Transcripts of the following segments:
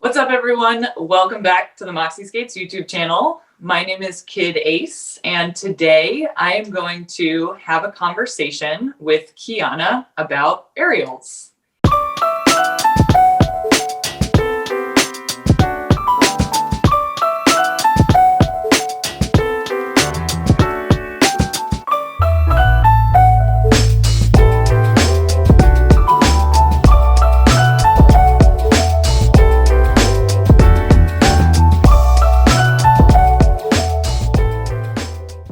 What's up, everyone? Welcome back to the Moxi Skates YouTube channel. My name is Kid Ace, and today I am going to have a conversation with Kiana about Ariels.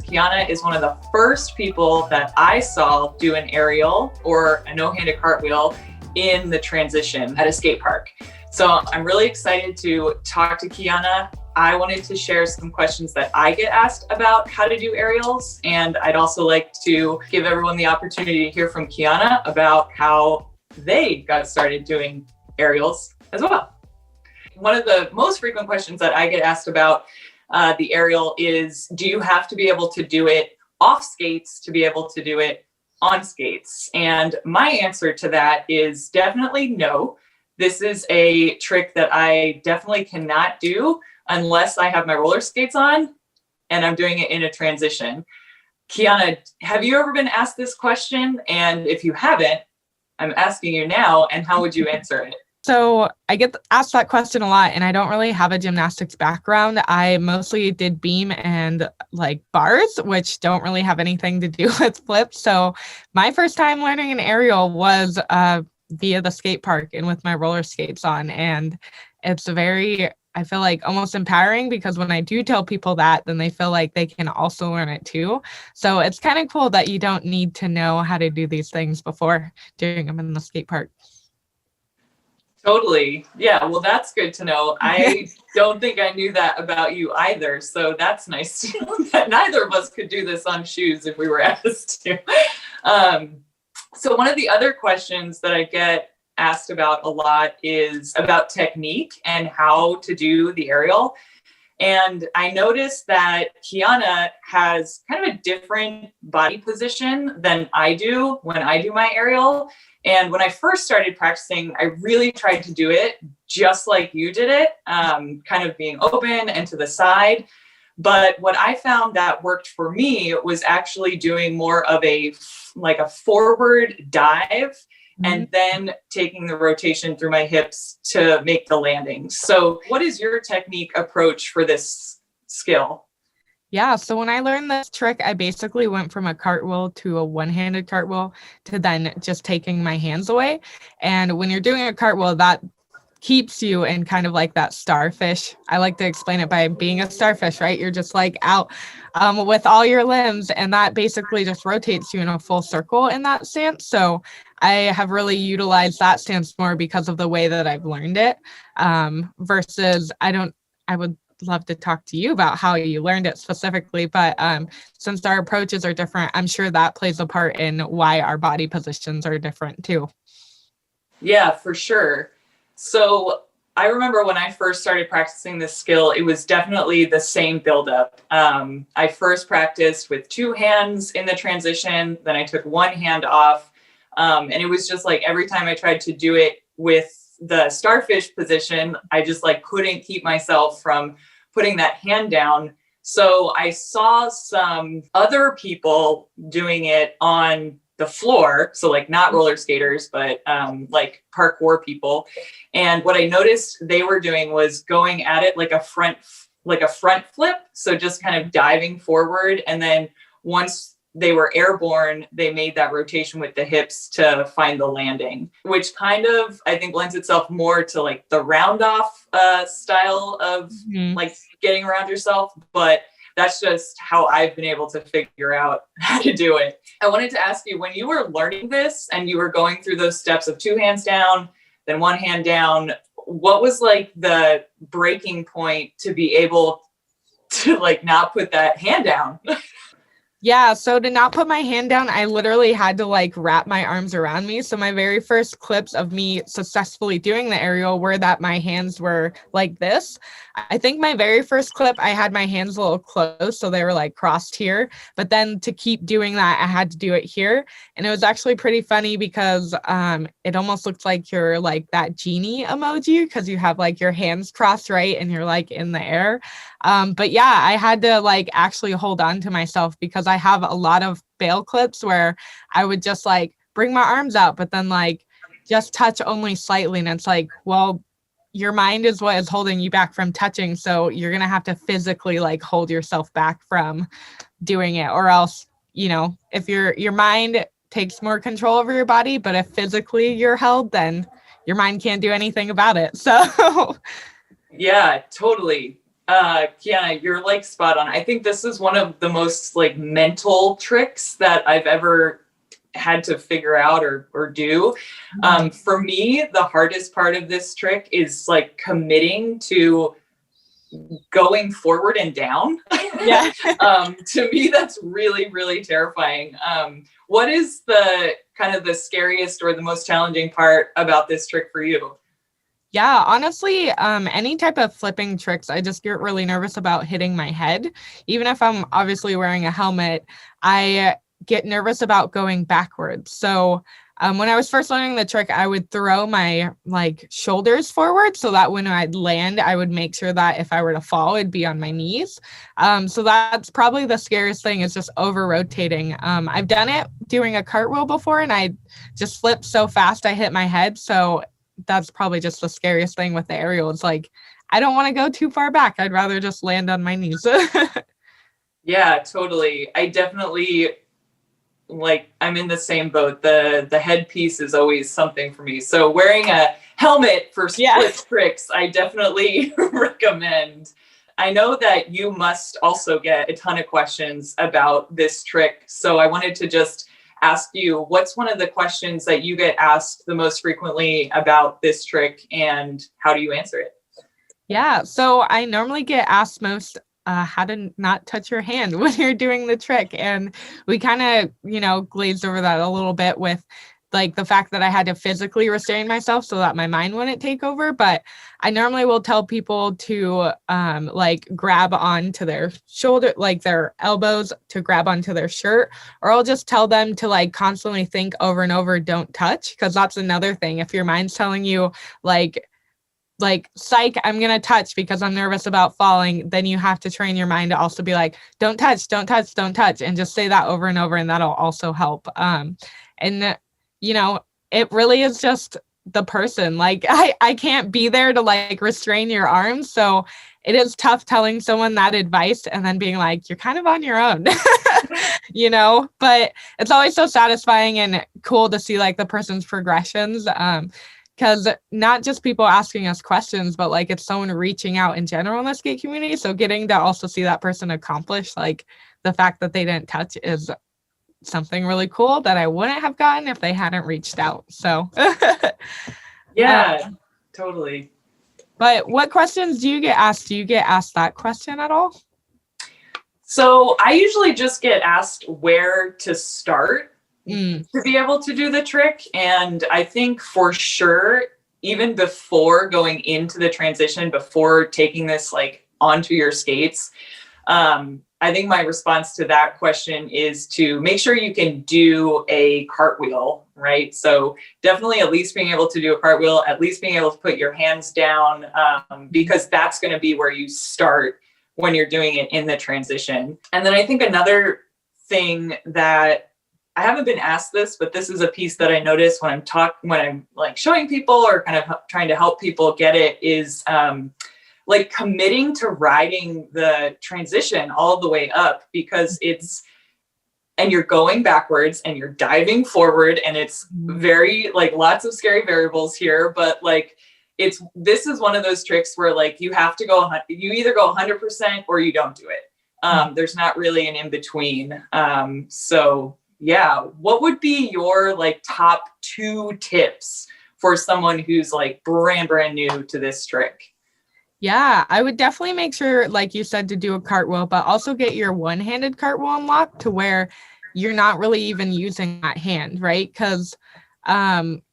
Kiana is one of the first people that I saw do an aerial or a no-handed cartwheel in the transition at a skate park. So I'm really excited to talk to Kiana. I wanted to share some questions that I get asked about how to do aerials, and I'd also like to give everyone the opportunity to hear from Kiana about how they got started doing aerials as well. One of the most frequent questions that I get asked about the aerial is, do you have to be able to do it off skates to be able to do it on skates? And my answer to that is definitely no. This is a trick that I definitely cannot do unless I have my roller skates on and I'm doing it in a transition. Kiana, have you ever been asked this question? And if you haven't, I'm asking you now, and how would you answer it? So I get asked that question a lot, and I don't really have a gymnastics background. I mostly did beam and like bars, which don't really have anything to do with flips. So my first time learning an aerial was via the skate park and with my roller skates on. And it's very, I feel like, almost empowering, because when I do tell people that, then they feel like they can also learn it too. So it's kind of cool that you don't need to know how to do these things before doing them in the skate park. Totally. Yeah, well, that's good to know. I don't think I knew that about you either. So that's nice to know that neither of us could do this on shoes if we were asked to. So one of the other questions that I get asked about a lot is about technique and how to do the aerial. And I noticed that Kiana has kind of a different body position than I do when I do my aerial. And when I first started practicing, I really tried to do it just like you did it, kind of being open and to the side. But what I found that worked for me was actually doing more of a forward dive and then taking the rotation through my hips to make the landing. So what is your technique approach for this skill? Yeah, so when I learned this trick, I basically went from a cartwheel to a one-handed cartwheel to then just taking my hands away. And when you're doing a cartwheel, that keeps you in kind of like that starfish. I like to explain it by being a starfish, right? You're just like out with all your limbs, and that basically just rotates you in a full circle in that stance. So I have really utilized that stance more because of the way that I've learned it, versus I would love to talk to you about how you learned it specifically, but since our approaches are different, I'm sure that plays a part in why our body positions are different too. Yeah, for sure. So I remember when I first started practicing this skill, it was definitely the same buildup. I first practiced with two hands in the transition, then I took one hand off, and it was just like every time I tried to do it with the starfish position, I just like couldn't keep myself from putting that hand down. So I saw some other people doing it on the floor. So like not roller skaters, but like parkour people. And what I noticed they were doing was going at it like a front flip. So just kind of diving forward. And then once they were airborne, they made that rotation with the hips to find the landing, which kind of, I think, lends itself more to like the round off style of like getting around yourself. But that's just how I've been able to figure out how to do it. I wanted to ask you, when you were learning this and you were going through those steps of two hands down, then one hand down, what was like the breaking point to be able to like not put that hand down? Yeah, so to not put my hand down, I literally had to like wrap my arms around me. So my very first clips of me successfully doing the aerial were that my hands were like this. I think my very first clip, I had my hands a little close, so they were like crossed here. But then to keep doing that, I had to do it here. And it was actually pretty funny because it almost looked like you're like that genie emoji because you have like your hands crossed, right? And you're like in the air. But yeah, I had to like actually hold on to myself because I have a lot of fail clips where I would just like bring my arms out, but then like just touch only slightly. And it's like, well, your mind is what is holding you back from touching. So you're going to have to physically like hold yourself back from doing it, or else, you know, if your mind takes more control over your body, but if physically you're held, then your mind can't do anything about it. So Yeah, totally. Kiana, you're like spot on. I think this is one of the most like mental tricks that I've ever had to figure out or do. For me, the hardest part of this trick is like committing to going forward and down. yeah. To me, that's really, really terrifying. What is the kind of the scariest or the most challenging part about this trick for you? Yeah, honestly, any type of flipping tricks, I just get really nervous about hitting my head. Even if I'm obviously wearing a helmet, I get nervous about going backwards. So when I was first learning the trick, I would throw my like shoulders forward so that when I'd land, I would make sure that if I were to fall, it'd be on my knees. So that's probably the scariest thing is just over rotating. I've done it doing a cartwheel before and I just flipped so fast I hit my head. So that's probably just the scariest thing with the aerial. It's like, I don't want to go too far back. I'd rather just land on my knees. Yeah, totally. I definitely like I'm in the same boat. The headpiece is always something for me. So wearing a helmet for split tricks, I definitely recommend. I know that you must also get a ton of questions about this trick. So I wanted to just ask you, what's one of the questions that you get asked the most frequently about this trick and how do you answer it? Yeah, so I normally get asked most how to not touch your hand when you're doing the trick. And we kind of, you know, glazed over that a little bit with like the fact that I had to physically restrain myself so that my mind wouldn't take over. But I normally will tell people to like grab onto their shoulder, like their elbows to grab onto their shirt, or I'll just tell them to like constantly think over and over, don't touch. Because that's another thing. If your mind's telling you like psych, I'm gonna touch because I'm nervous about falling, then you have to train your mind to also be like, don't touch, don't touch, don't touch, and just say that over and over, and that'll also help. And you know, it really is just the person. Like I can't be there to like restrain your arms, so it is tough telling someone that advice and then being like, you're kind of on your own. You know, but it's always so satisfying and cool to see like the person's progressions. Because not just people asking us questions, but like it's someone reaching out in general in the skate community. So getting to also see that person accomplish like the fact that they didn't touch is something really cool that I wouldn't have gotten if they hadn't reached out. So Yeah, totally. But what questions do you get asked? Do you get asked that question at all? So I usually just get asked where to start to be able to do the trick. And I think for sure, even before going into the transition, before taking this like onto your skates, I think my response to that question is to make sure you can do a cartwheel, right? So definitely at least being able to do a cartwheel, at least being able to put your hands down, because that's going to be where you start when you're doing it in the transition. And then I think another thing that I haven't been asked this, but this is a piece that I notice when I'm like showing people or kind of trying to help people get it is like committing to riding the transition all the way up, because and you're going backwards and you're diving forward, and it's very like lots of scary variables here, but like this is one of those tricks where like you have to you either go 100% or you don't do it. There's not really an in between. So yeah, what would be your like top 2 tips for someone who's like brand new to this trick? Yeah, I would definitely make sure, like you said, to do a cartwheel, but also get your one-handed cartwheel unlocked to where you're not really even using that hand, right? Because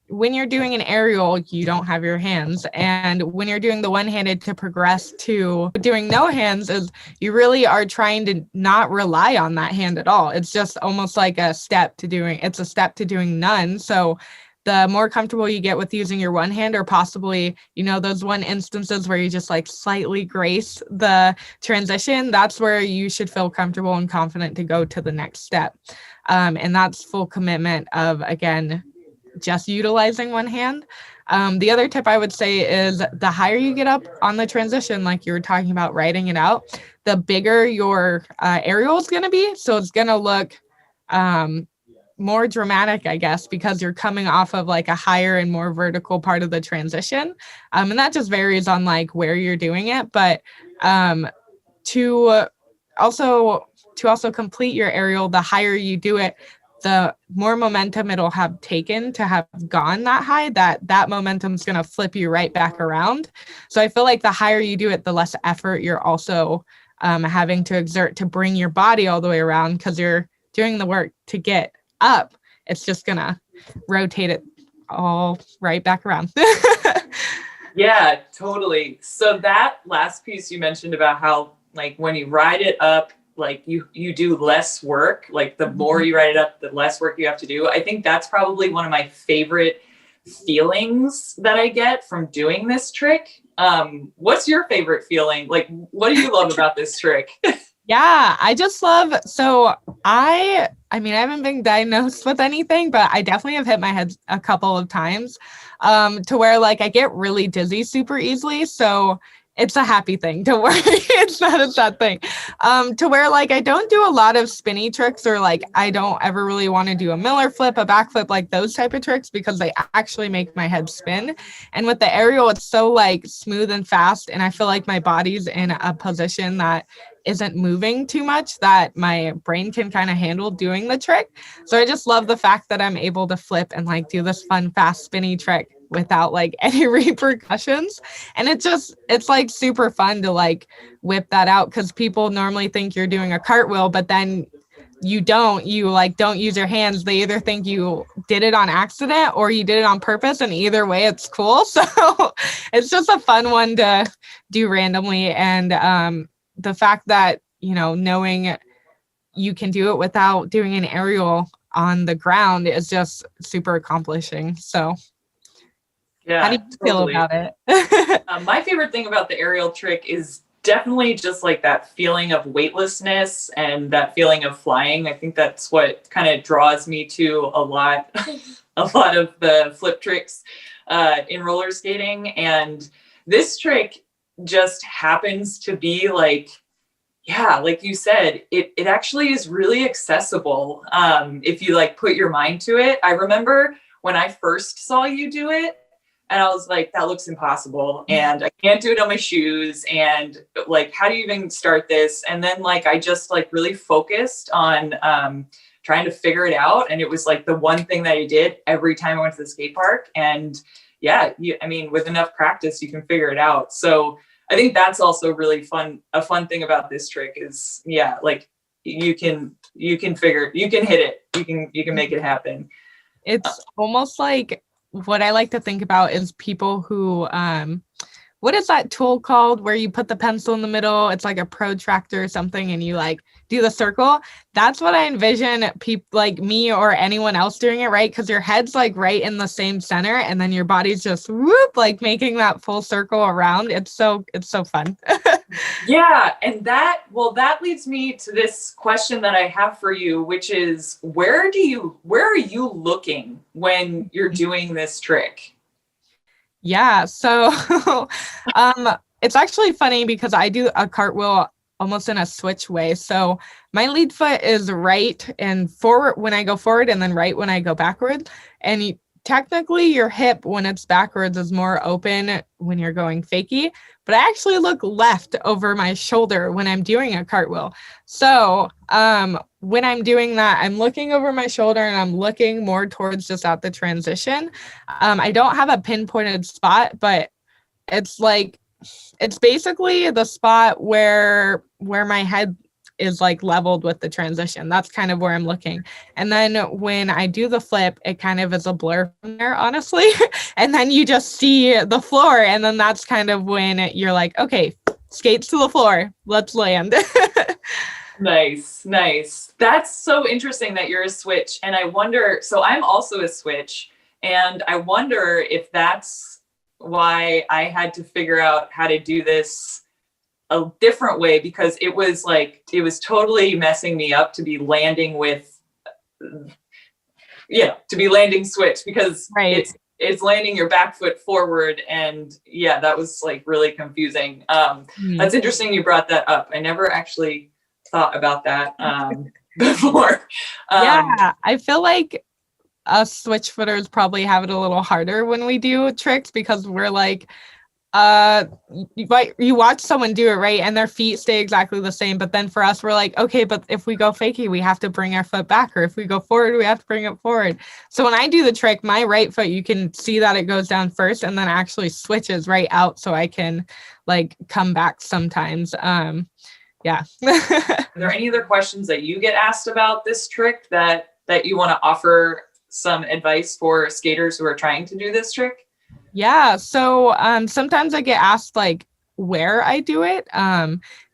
when you're doing an aerial, you don't have your hands. And when you're doing the one-handed to progress to doing no hands, is you really are trying to not rely on that hand at all. It's just almost like a step to doing none. So the more comfortable you get with using your one hand, or possibly, those one instances where you just like slightly grace the transition, that's where you should feel comfortable and confident to go to the next step. And that's full commitment of, again, just utilizing one hand. The other tip I would say is the higher you get up on the transition, like you were talking about writing it out, the bigger your aerial is going to be. So it's going to look more dramatic, I guess, because you're coming off of like a higher and more vertical part of the transition. And that just varies on like where you're doing it. But to also complete your aerial, the higher you do it, the more momentum it'll have taken to have gone that high, that momentum is going to flip you right back around. So I feel like the higher you do it, the less effort you're also having to exert to bring your body all the way around, because you're doing the work to get up. It's just going to rotate it all right back around. Yeah, totally. So that last piece you mentioned about how, like, when you ride it up, like you do less work, like the more you ride it up, the less work you have to do. I think that's probably one of my favorite feelings that I get from doing this trick. What's your favorite feeling? Like, what do you love about this trick? Yeah, I just love, so I mean, I haven't been diagnosed with anything, but I definitely have hit my head a couple of times to where like I get really dizzy super easily. So it's a happy thing to worry. It's not a sad thing. To where like I don't do a lot of spinny tricks, or like I don't ever really want to do a Miller flip, a backflip, like those type of tricks, because they actually make my head spin. And with the aerial, it's so like smooth and fast, and I feel like my body's in a position that isn't moving too much, that my brain can kind of handle doing the trick. So I just love the fact that I'm able to flip and like do this fun, fast, spinny trick without like any repercussions. And it's like super fun to like whip that out, because people normally think you're doing a cartwheel, but then you don't use your hands. They either think you did it on accident or you did it on purpose, and either way it's cool. So it's just a fun one to do randomly. And the fact that, knowing you can do it without doing an aerial on the ground is just super accomplishing. So Yeah, how do you feel about it? My favorite thing about the aerial trick is definitely just like that feeling of weightlessness and that feeling of flying. I think that's what kind of draws me to a lot of the flip tricks in roller skating. And this trick just happens to be like, yeah, like you said, it actually is really accessible if you like put your mind to it. I remember when I first saw you do it, and I was like, that looks impossible, and I can't do it on my shoes, and like, how do you even start this? And then like I just like really focused on trying to figure it out, and it was like the one thing that I did every time I went to the skate park. And yeah, I mean, with enough practice, you can figure it out. So I think that's also really fun. A fun thing about this trick is, yeah, like you can hit it. You can make it happen. It's almost like, what I like to think about is people who, what is that tool called where you put the pencil in the middle? It's like a protractor or something, and you like do the circle. That's what I envision people like me or anyone else doing it, right? Because your head's like right in the same center, and then your body's just whoop, like making that full circle around. It's so fun. Yeah, and that leads me to this question that I have for you, which is where are you looking when you're doing this trick? Yeah, so it's actually funny because I do a cartwheel almost in a switch way. So my lead foot is right and forward when I go forward, and then right when I go backward. And technically your hip when it's backwards is more open when you're going fakie, but I actually look left over my shoulder when I'm doing a cartwheel. So when I'm doing that, I'm looking over my shoulder and I'm looking more towards just at the transition. I don't have a pinpointed spot, but it's like it's basically the spot where my head is like leveled with the transition. That's kind of where I'm looking. And then when I do the flip, it kind of is a blur from there, honestly. And then you just see the floor. And then that's kind of when you're like, okay, skates to the floor, let's land. Nice, nice. That's so interesting that you're a switch. And I wonder, so I'm also a switch, and I wonder if that's why I had to figure out how to do this a different way, because it was totally messing me up to be landing with, to be landing switch, because right. it's landing your back foot forward. And yeah, that was like really confusing. That's interesting you brought that up. I never actually thought about that before. Yeah, I feel like us switch footers probably have it a little harder when we do tricks, because we're like, you watch someone do it, right, and their feet stay exactly the same, but then for us, we're like, okay, but if we go fakie, we have to bring our foot back, or if we go forward, we have to bring it forward. So when I do the trick, my right foot, you can see that it goes down first and then actually switches right out, so I can like come back sometimes. Yeah. Are there any other questions that you get asked about this trick that you want to offer some advice for skaters who are trying to do this trick? Yeah. So sometimes I get asked like where I do it,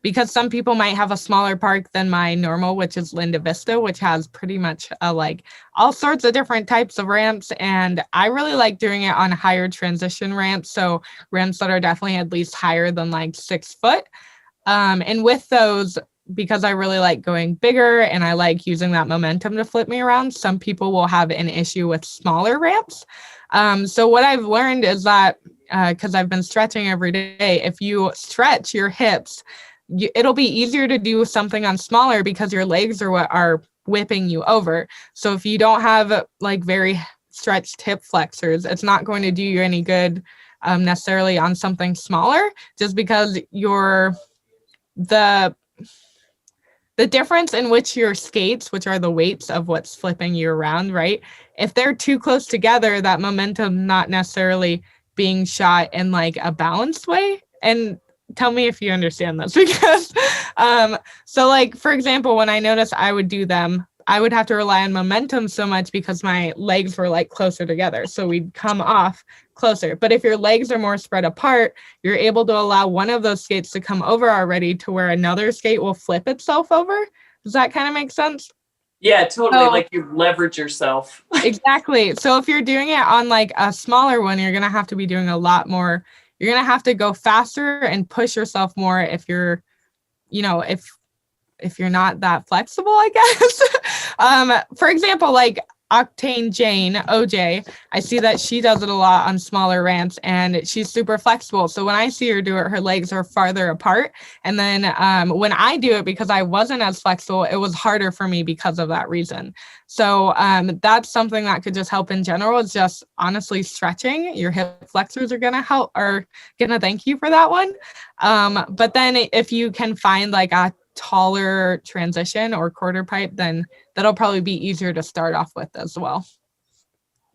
because some people might have a smaller park than my normal, which is Linda Vista, which has pretty much like all sorts of different types of ramps. And I really like doing it on higher transition ramps. So ramps that are definitely at least higher than like 6 foot. And with those, because I really like going bigger and I like using that momentum to flip me around, some people will have an issue with smaller ramps. So what I've learned is that, because I've been stretching every day, if you stretch your hips, it'll be easier to do something on smaller, because your legs are what are whipping you over. So if you don't have like very stretched hip flexors, it's not going to do you any good necessarily on something smaller, just because the difference in which your skates, which are the weights of what's flipping you around, right? If they're too close together, that momentum not necessarily being shot in like a balanced way. And tell me if you understand this, because so like, for example, when I noticed I would do them, I would have to rely on momentum so much because my legs were like closer together. So we'd come off closer. But if your legs are more spread apart, you're able to allow one of those skates to come over already, to where another skate will flip itself over. Does that kind of make sense? Yeah, totally. So, like you leverage yourself. Exactly. So if you're doing it on like a smaller one, you're going to have to be doing a lot more. You're going to have to go faster and push yourself more if you're, if you're not that flexible, I guess. For example, like Octane Jane, OJ, I see that she does it a lot on smaller ramps, and she's super flexible. So when I see her do it, her legs are farther apart. And then when I do it, because I wasn't as flexible, it was harder for me because of that reason. So that's something that could just help in general, is just honestly stretching. Your hip flexors are going to thank you for that one. But then if you can find like a taller transition or quarter pipe, then that'll probably be easier to start off with as well.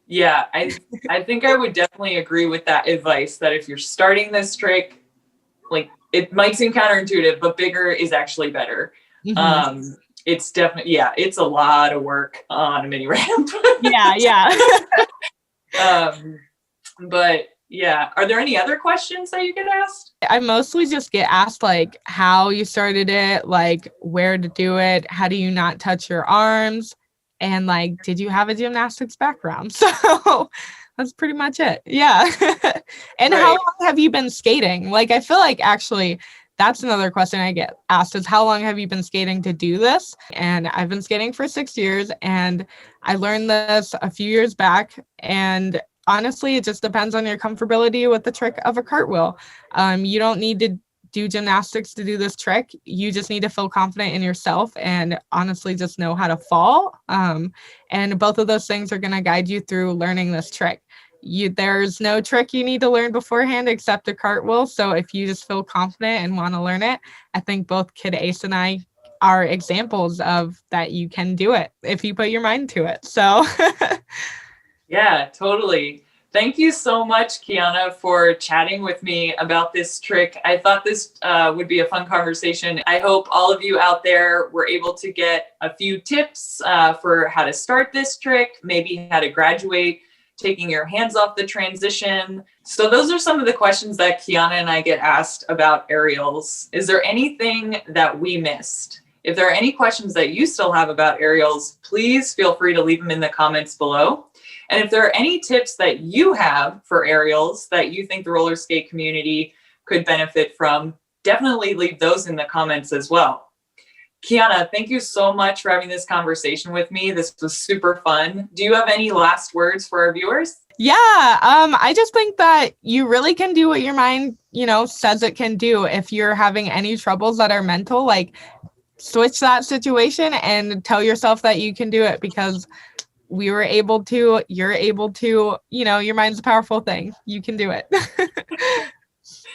Yeah, I think I would definitely agree with that advice, that if you're starting this trick, like it might seem counterintuitive, but bigger is actually better. Mm-hmm. It's definitely, it's a lot of work on a mini ramp. Yeah. But yeah, are there any other questions that you get asked? I mostly just get asked like how you started it, like where to do it, how do you not touch your arms, and like, did you have a gymnastics background? So that's pretty much it. Yeah. And right. How long have you been skating? Like, I feel like actually that's another question I get asked, is how long have you been skating to do this? And I've been skating for 6 years, and I learned this a few years back, and honestly, it just depends on your comfortability with the trick of a cartwheel. You don't need to do gymnastics to do this trick. You just need to feel confident in yourself and honestly just know how to fall. And both of those things are going to guide you through learning this trick. There's no trick you need to learn beforehand except a cartwheel. So if you just feel confident and want to learn it, I think both Kid Ace and I are examples of that. You can do it if you put your mind to it. So yeah, totally. Thank you so much, Kiana, for chatting with me about this trick. I thought this would be a fun conversation. I hope all of you out there were able to get a few tips for how to start this trick, maybe how to graduate, taking your hands off the transition. So those are some of the questions that Kiana and I get asked about Ariels. Is there anything that we missed? If there are any questions that you still have about Ariels, please feel free to leave them in the comments below. And if there are any tips that you have for Ariels that you think the roller skate community could benefit from, definitely leave those in the comments as well. Kiana, thank you so much for having this conversation with me. This was super fun. Do you have any last words for our viewers? Yeah, I just think that you really can do what your mind, says it can do. If you're having any troubles that are mental, like switch that situation and tell yourself that you can do it, because we were able to, you're able to, your mind's a powerful thing. You can do it.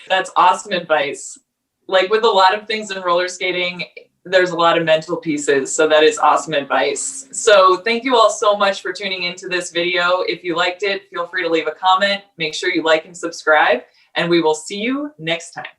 That's awesome advice. Like with a lot of things in roller skating, there's a lot of mental pieces. So that is awesome advice. So thank you all so much for tuning into this video. If you liked it, feel free to leave a comment. Make sure you like and subscribe, and we will see you next time.